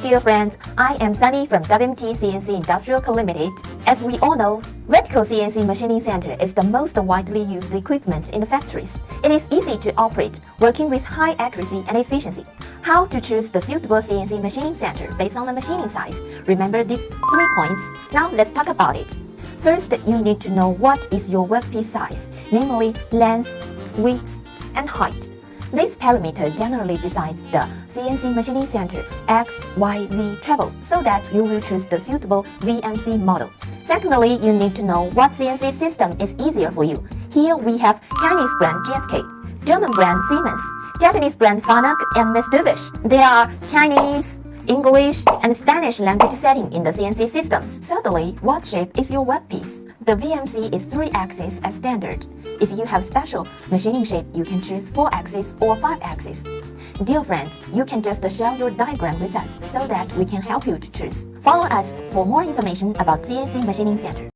dear friends, I am Sunny from WMT CNC Industrial Co Limited. As we all know, vertical CNC machining center is the most widely used equipment in the factories. It is easy to operate, working with high accuracy and efficiency. How to choose the suitable CNC machining center based on the machining size? Remember these 3 points. Now let's talk about it. First, you need to know what is your workpiece size, namely length, width, and height. This parameter generally decides the CNC machining center X, Y, Z travel so that you will choose the suitable VMC model. Secondly, you need to know what CNC system is easier for you. Here we have Chinese brand GSK, German brand Siemens, Japanese brand Fanuc and Mitsubishi. There are Chinese, English, and Spanish language setting in the CNC systems. Thirdly, what shape is your workpiece? The VMC is 3-axis as standard. If you have special machining shape, you can choose 4-axis or 5-axis. Dear friends, you can just share your diagram with us so that we can help you to choose. Follow us for more information about CNC Machining Center.